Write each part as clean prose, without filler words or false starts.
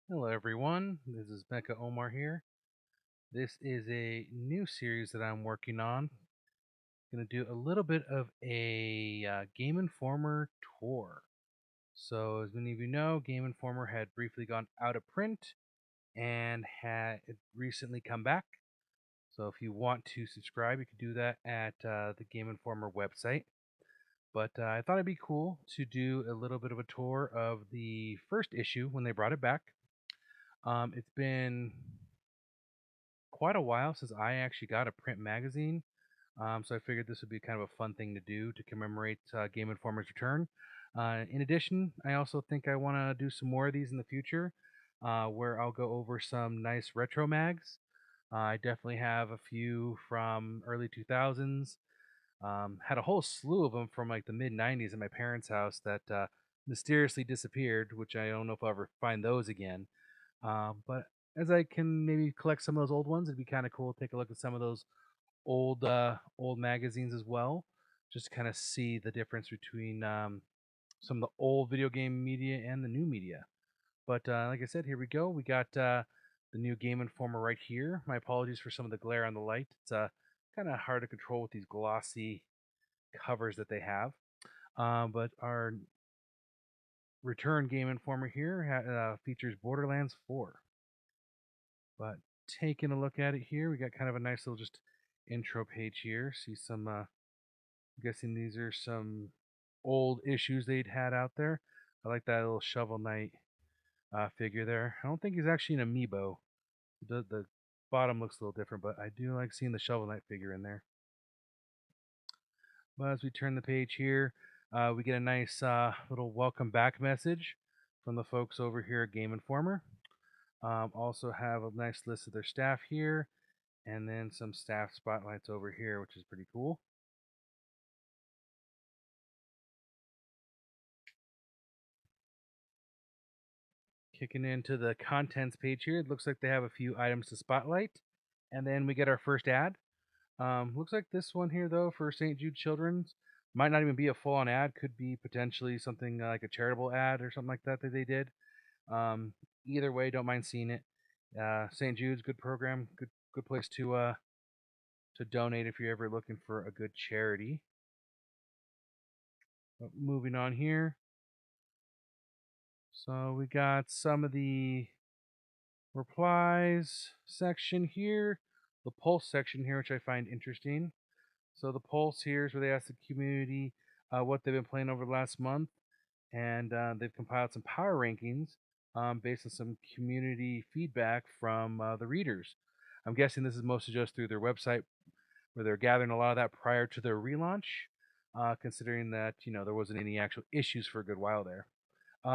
Hello, everyone. This is Becca Omar here. This is a new series that I'm working on. Going to do a little bit of a Game Informer tour. So, as many of you know, Game Informer had briefly gone out of print and had recently come back. So, if you want to subscribe, you can do that at the Game Informer website. But I thought it'd be cool to do a little bit of a tour of the first issue when they brought it back. It's been quite a while since I actually got a print magazine. So I figured this would be kind of a fun thing to do to commemorate Game Informer's return. In addition, I also think I want to do some more of these in the future, where I'll go over some nice retro mags. I definitely have a few from early 2000s. Had a whole slew of them from like the mid 90s at my parents' house that mysteriously disappeared, which I don't know if I'll ever find those again. But as I can maybe collect some of those old ones, it'd be kind of cool to take a look at some of those old magazines as well, just to kind of see the difference between some of the old video game media and the new media. But like I said, here we go. We got the new Game Informer right here. My apologies for some of the glare on the light. It's kind of hard to control with these glossy covers that they have. But our return Game Informer here features Borderlands 4. But taking a look at it here, we got kind of a nice little just intro page here. See some, I'm guessing these are some old issues they'd had out there. I like that little Shovel Knight figure there. I don't think he's actually an amiibo. The bottom looks a little different, but I do like seeing the Shovel Knight figure in there. But as we turn the page here, we get a nice little welcome back message from the folks over here at Game Informer. Also have a nice list of their staff here, and then some staff spotlights over here, which is pretty cool. Kicking into the contents page here, it looks like they have a few items to spotlight, and then we get our first ad. Looks like this one here, though, for St. Jude Children's might not even be a full-on ad. Could be potentially something like a charitable ad or something like that that they did. Um, Either way, don't mind seeing it. St. Jude's good program, good place to donate if you're ever looking for a good charity. But moving on here, so we got some of the replies section here, the pulse section here, which I find interesting. So the pulse here is where they ask the community what they've been playing over the last month, and they've compiled some power rankings based on some community feedback from the readers. I'm guessing this is mostly just through their website, where they're gathering a lot of that prior to their relaunch, considering that there wasn't any actual issues for a good while there.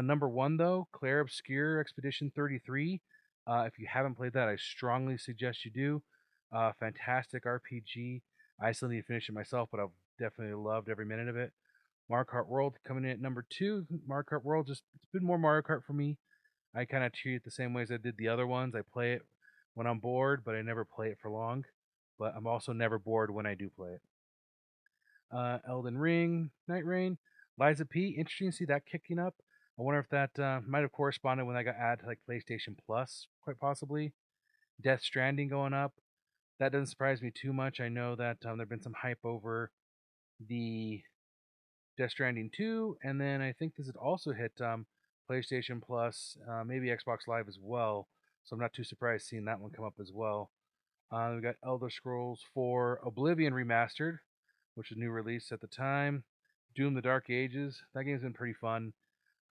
Number one, though, Claire Obscure Expedition 33. If you haven't played that, I strongly suggest you do. Fantastic RPG. I still need to finish it myself, but I've definitely loved every minute of it. Mario Kart World coming in at number two. Mario Kart World, just it's been more Mario Kart for me. I kind of treat it the same way as I did the other ones. I play it when I'm bored, but I never play it for long. But I'm also never bored when I do play it. Elden Ring, Night Rain, Liza P. Interesting to see that kicking up. I wonder if that might have corresponded when I got added to like PlayStation Plus, quite possibly. Death Stranding going up. That doesn't surprise me too much. I know that there've been some hype over the Death Stranding 2, and then I think this had also hit PlayStation Plus, maybe Xbox Live as well. So I'm not too surprised seeing that one come up as well. We got Elder Scrolls 4 Oblivion Remastered, which is a new release at the time. Doom: The Dark Ages. That game's been pretty fun.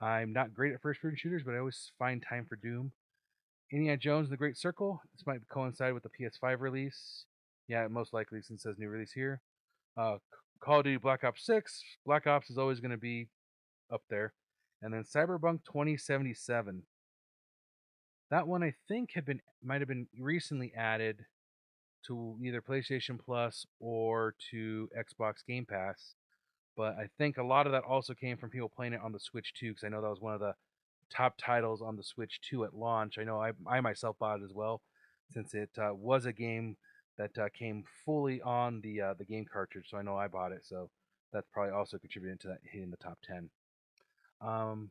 I'm not great at first-person shooters, but I always find time for Doom. Indiana Jones and the Great Circle. This might coincide with the PS5 release. Yeah, most likely since it says new release here. Call of Duty Black Ops 6. Black Ops is always going to be up there. And then Cyberpunk 2077. That one I think might have been recently added to either PlayStation Plus or to Xbox Game Pass. But I think a lot of that also came from people playing it on the Switch too, because I know that was one of the top titles on the Switch 2 at launch. I know I myself bought it as well, since it was a game that came fully on the game cartridge. So I know I bought it. So that's probably also contributing to that hitting the top 10. Um,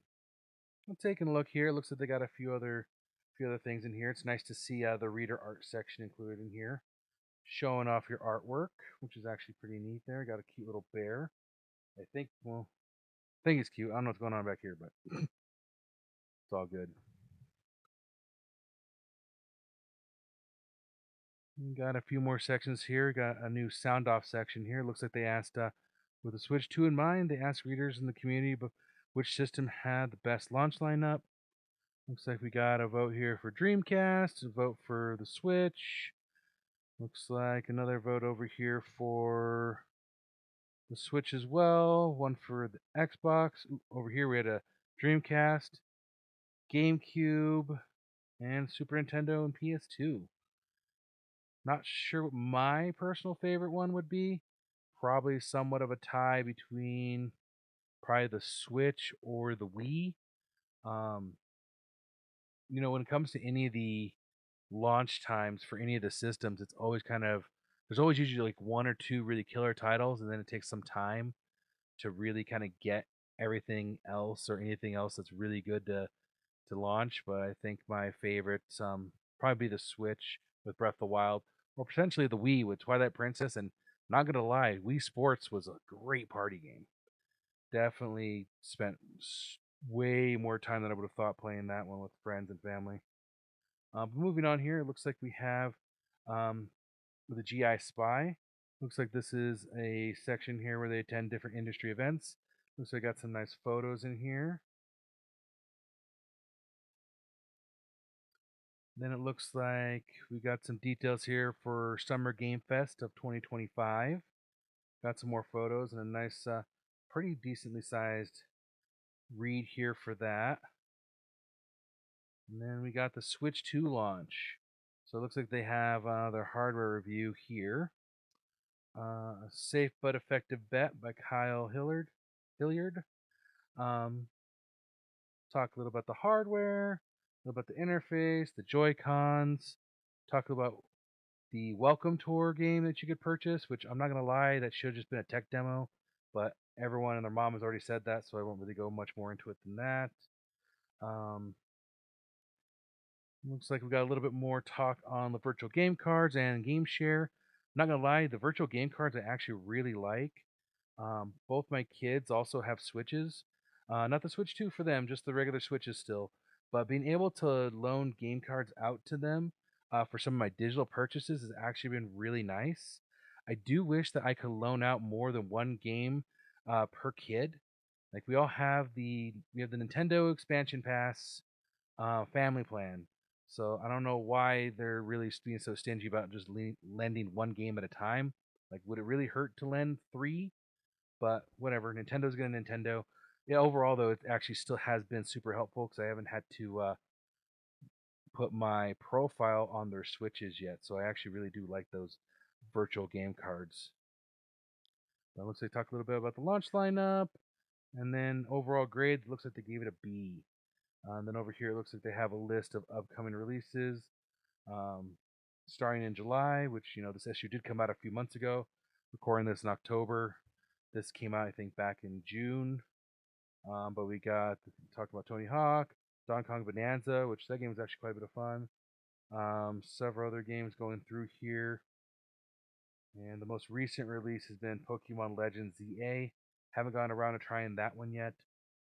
I'm taking a look here. It looks like they got a few other A few other things in here. It's nice to see the reader art section included in here, showing off your artwork, which is actually pretty neat. There, got a cute little bear. I think, well, I think he's cute. I don't know what's going on back here, but it's all good. Got a few more sections here. Got a new sound off section here. Looks like they asked, with the Switch 2 in mind, they asked readers in the community which system had the best launch lineup. Looks like we got a vote here for Dreamcast, a vote for the Switch. Looks like another vote over here for the Switch as well. One for the Xbox. Over here we had a Dreamcast, GameCube, and Super Nintendo and PS2. Not sure what my personal favorite one would be. Probably somewhat of a tie between probably the Switch or the Wii. Um, when it comes to any of the launch times for any of the systems, it's always kind of there's always usually like one or two really killer titles, and then it takes some time to really kind of get everything else or anything else that's really good to launch. But I think my favorites probably be the Switch with Breath of the Wild, or potentially the Wii with Twilight Princess. And not gonna lie, Wii Sports was a great party game. Definitely spent way more time than I would have thought playing that one with friends and family. But moving on here, it looks like we have um, with a GI Spy. Looks like this is a section here where they attend different industry events. Looks like I got some nice photos in here. Then it looks like we got some details here for Summer Game Fest of 2025. Got some more photos and a nice, pretty decently sized read here for that. And then we got the Switch 2 launch. So it looks like they have their hardware review here. A safe but effective bet by Kyle Hilliard. Um, talk a little about the hardware, a little about the interface, the Joy Cons. Talk about the Welcome Tour game that you could purchase, which I'm not gonna lie, that should have just been a tech demo, but everyone and their mom has already said that, so I won't really go much more into it than that. Um, Looks like we got a little bit more talk on the virtual game cards and game share. I'm not gonna lie, the virtual game cards I actually really like. Both my kids also have Switches. Not the Switch 2 for them, just the regular Switches still. But being able to loan game cards out to them for some of my digital purchases has actually been really nice. I do wish that I could loan out more than one game per kid. Like we have the Nintendo expansion pass family plan. So I don't know why they're really being so stingy about just lending one game at a time. Like, would it really hurt to lend three? But whatever, Nintendo's gonna Nintendo. Yeah, overall though, it actually still has been super helpful because I haven't had to put my profile on their Switches yet. So I actually really do like those virtual game cards. But it looks like they talked a little bit about the launch lineup, and then overall grade looks like they gave it a B. And then over here, it looks like they have a list of upcoming releases um, starting in July, which, this issue did come out a few months ago. Recording this in October. This came out, I think, back in June. But we talked about Tony Hawk, Donkey Kong Bonanza, which that game was actually quite a bit of fun. Several other games going through here. And the most recent release has been Pokemon Legends ZA. Haven't gone around to trying that one yet.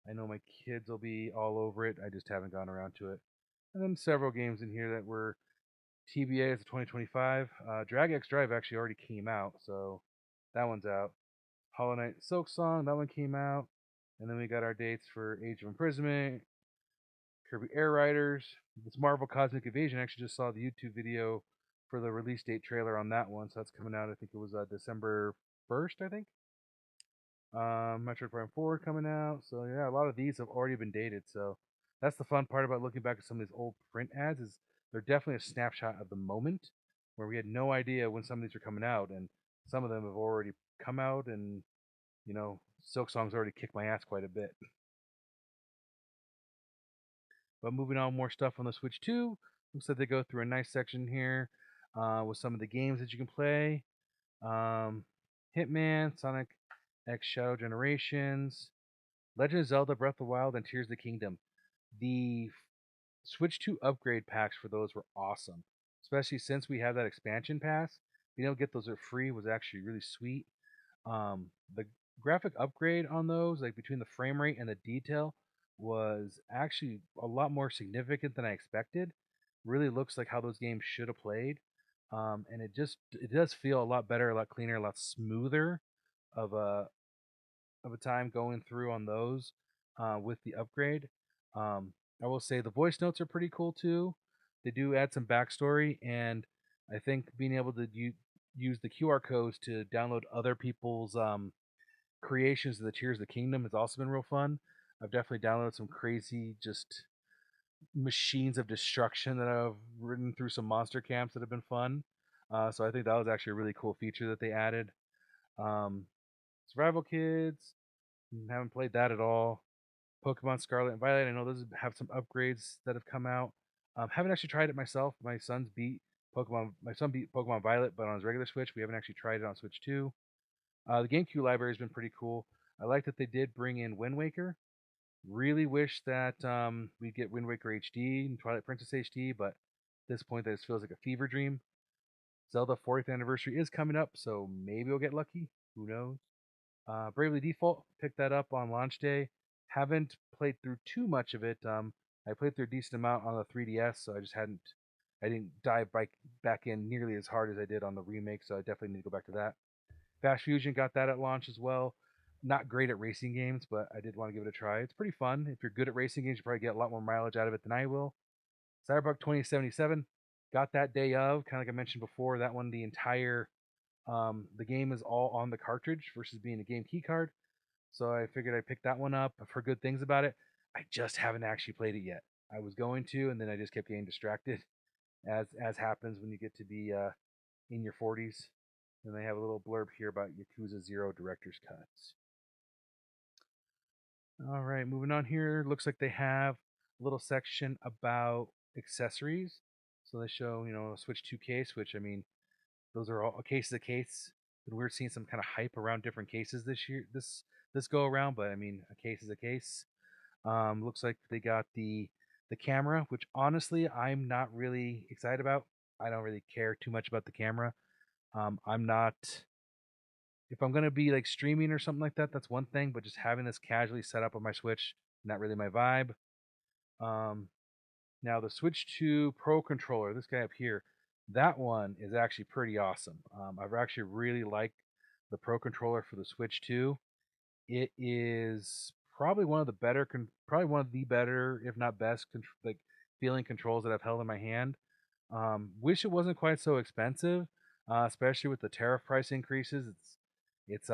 I know my kids will be all over it. I just haven't gone around to it. And then several games in here that were TBA as of 2025. Drag X Drive actually already came out, so that one's out. Hollow Knight Silk Song, that one came out. And then we got our dates for Age of Imprisonment, Kirby Air Riders. This Marvel Cosmic Invasion. I actually just saw the YouTube video for the release date trailer on that one, so that's coming out. I think it was December 1st, I think. Metroid Prime 4 coming out. So yeah, a lot of these have already been dated. So that's the fun part about looking back at some of these old print ads is they're definitely a snapshot of the moment where we had no idea when some of these were coming out, and some of them have already come out, and Silk Song's already kicked my ass quite a bit. But moving on, more stuff on the Switch 2. Looks like they go through a nice section here with some of the games that you can play. Hitman, Sonic X Shadow Generations, Legend of Zelda Breath of the Wild, and Tears of the Kingdom. The Switch 2 upgrade packs for those were awesome, especially since we have that expansion pass. Being able to get those for free was actually really sweet. The graphic upgrade on those, like between the frame rate and the detail, was actually a lot more significant than I expected. Really looks like how those games should have played, and it does feel a lot better, a lot cleaner, a lot smoother of a time going through on those with the upgrade. Um, I will say the voice notes are pretty cool too. They do add some backstory, and I think being able to use the QR codes to download other people's creations of the Tears of the Kingdom has also been real fun. I've definitely downloaded some crazy just machines of destruction that I've ridden through some monster camps that have been fun. So I think that was actually a really cool feature that they added. Um, Survival Kids, haven't played that at all. Pokemon Scarlet and Violet, I know those have some upgrades that have come out. Haven't actually tried it myself. My son beat Pokemon Violet, but on his regular Switch, we haven't actually tried it on Switch 2. The GameCube library has been pretty cool. I like that they did bring in Wind Waker. Really wish that we'd get Wind Waker HD and Twilight Princess HD, but at this point, that just feels like a fever dream. Zelda 40th anniversary is coming up, so maybe we'll get lucky. Who knows? Bravely Default, picked that up on launch day. Haven't played through too much of it. I played through a decent amount on the 3DS, so I didn't back in nearly as hard as I did on the remake, so I definitely need to go back to that. Fast Fusion got that at launch as well. Not great at racing games, but I did want to give it a try. It's pretty fun. If you're good at racing games, you probably get a lot more mileage out of it than I will. Cyberpunk 2077 got that day of, kind of like I mentioned before. That one, the game is all on the cartridge versus being a game key card. So I figured I'd pick that one up. I've heard good things about it. I just haven't actually played it yet. I was going to, and then I just kept getting distracted, as happens when you get to be in your 40s. And they have a little blurb here about Yakuza Zero director's cuts. All right, moving on here. Looks like they have a little section about accessories. So they show, a Switch 2 case, which I mean, those are all a case is a case. And we're seeing some kind of hype around different cases this year, this go around. But I mean, a case is a case. Looks like they got the camera, which honestly I'm not really excited about. I don't really care too much about the camera. I'm not. If I'm gonna be like streaming or something like that, that's one thing. But just having this casually set up on my Switch, not really my vibe. Um, Now the Switch 2 Pro controller, this guy up here, that one is actually pretty awesome. I've actually really liked the Pro controller for the Switch 2. It is probably one of the better, if not best, like feeling controls that I've held in my hand. Wish it wasn't quite so expensive, especially with the tariff price increases. It's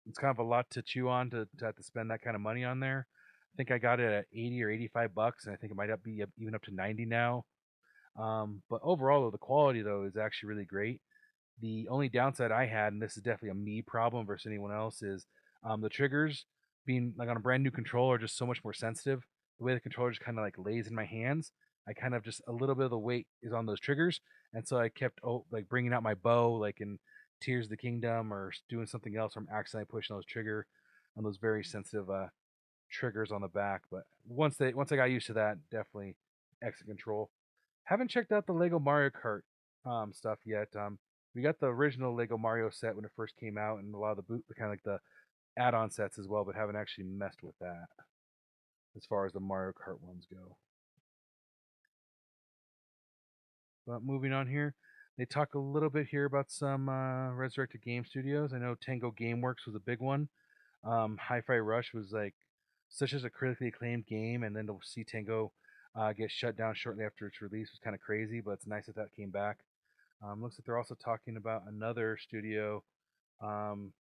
it's kind of a lot to chew on to have to spend that kind of money on there. I think I got it at 80 or 85 bucks, and I think it might be even up to 90 now. But overall, though, the quality though is actually really great. The only downside I had, and this is definitely a me problem versus anyone else, is the triggers being like on a brand new controller are just so much more sensitive. The way the controller just kind of like lays in my hands, I kind of just a little bit of the weight is on those triggers, and so I kept like bringing out my bow like in Tears of the Kingdom or doing something else, or I'm accidentally pushing those trigger on those very sensitive triggers on the back. But once I got used to that, definitely exit control. Haven't checked out the Lego Mario Kart stuff yet. We got the original Lego Mario set when it first came out, and a lot of the kind of like the add-on sets as well, but haven't actually messed with that as far as the Mario Kart ones go. But moving on here, they talk a little bit here about some resurrected game studios. I know Tango GameWorks was a big one. Hi-Fi Rush was like such as a critically acclaimed game, and then to see Tango get shut down shortly after its release was kind of crazy. But it's nice that that came back. Looks like they're also talking about another studio. Um,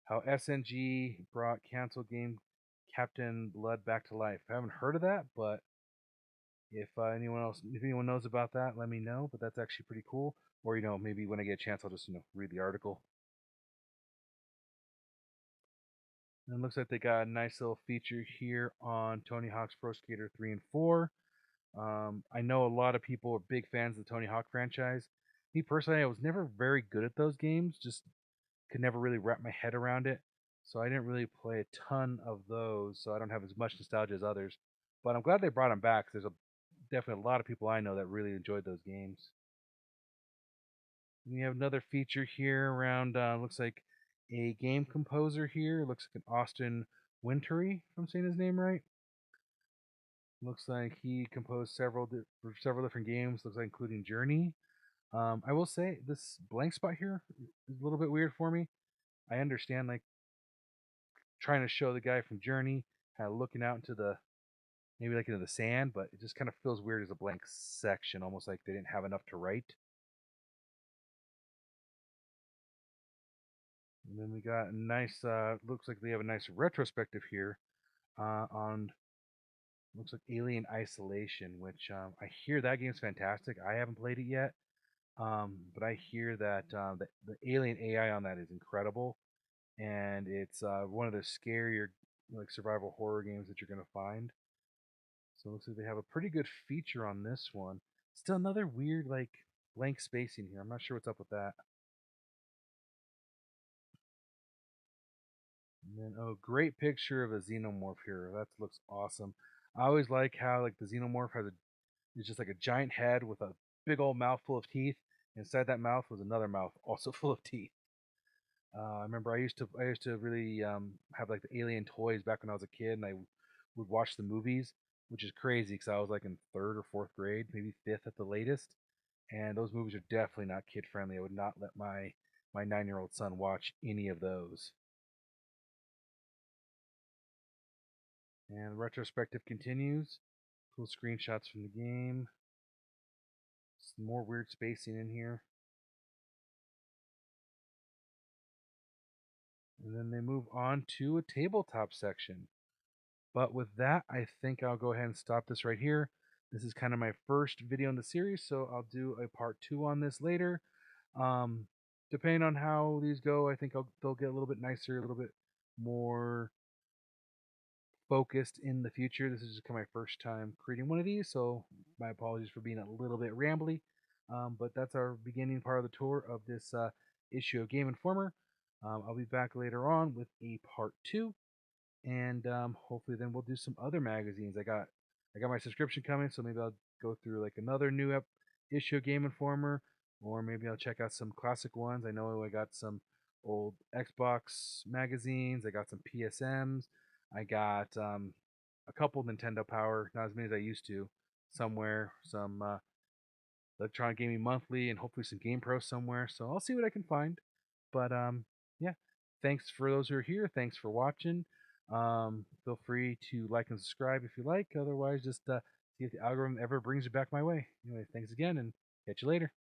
how SNG brought canceled game Captain Blood back to life. I haven't heard of that, but if anyone knows about that, let me know. But that's actually pretty cool. Or maybe when I get a chance, I'll just read the article. And it looks like they got a nice little feature here on Tony Hawk's Pro Skater 3 and 4. I know a lot of people are big fans of the Tony Hawk franchise. Me personally, I was never very good at those games. Just could never really wrap my head around it. So I didn't really play a ton of those. So I don't have as much nostalgia as others. But I'm glad they brought them back. There's a definitely a lot of people I know that really enjoyed those games. We have another feature here around, looks like a game composer here. Looks like an Austin Wintory, if I'm saying his name right. Looks like he composed for several different games. Looks like including Journey. I will say this blank spot here is a little bit weird for me. I understand like trying to show the guy from Journey kind of looking out into the maybe like into the sand, but it just kind of feels weird as a blank section, almost like they didn't have enough to write. And then we got a nice, looks like they have a nice retrospective here on looks like Alien Isolation, which I hear that game's fantastic. I haven't played it yet, but I hear that the Alien AI on that is incredible, and it's one of the scarier like survival horror games that you're gonna find. So it looks like they have a pretty good feature on this one. Still another weird like blank spacing here. I'm not sure what's up with that. And then, oh, great picture of a xenomorph here. That looks awesome. I always like how like the xenomorph has a is just like a giant head with a big old mouth full of teeth. Inside that mouth was another mouth also full of teeth. I remember I used to really have like the alien toys back when I was a kid, and I would watch the movies, which is crazy because I was like in third or fourth grade, maybe fifth at the latest. And those movies are definitely not kid friendly. I would not let my 9-year-old son watch any of those. And the retrospective continues. Cool screenshots from the game. Some more weird spacing in here. And then they move on to a tabletop section. But with that, I think I'll go ahead and stop this right here. This is kind of my first video in the series, so I'll do a part 2 on this later. Um, Depending on how these go, I think they'll get a little bit nicer, a little bit more focused in the future. This is just kind of my first time creating one of these, so my apologies for being a little bit rambly. But that's our beginning part of the tour of this issue of Game Informer. I'll be back later on with a part 2, and hopefully then we'll do some other magazines. I got my subscription coming, so maybe I'll go through like another new issue of Game Informer, or maybe I'll check out some classic ones. I know I got some old Xbox magazines. I got some PSMs. I got a couple Nintendo Power, not as many as I used to. Somewhere, some Electronic Gaming Monthly, and hopefully some Game Pro somewhere. So I'll see what I can find. But yeah, thanks for those who are here. Thanks for watching. Feel free to like and subscribe if you like. Otherwise, just see if the algorithm ever brings you back my way. Anyway, thanks again, and catch you later.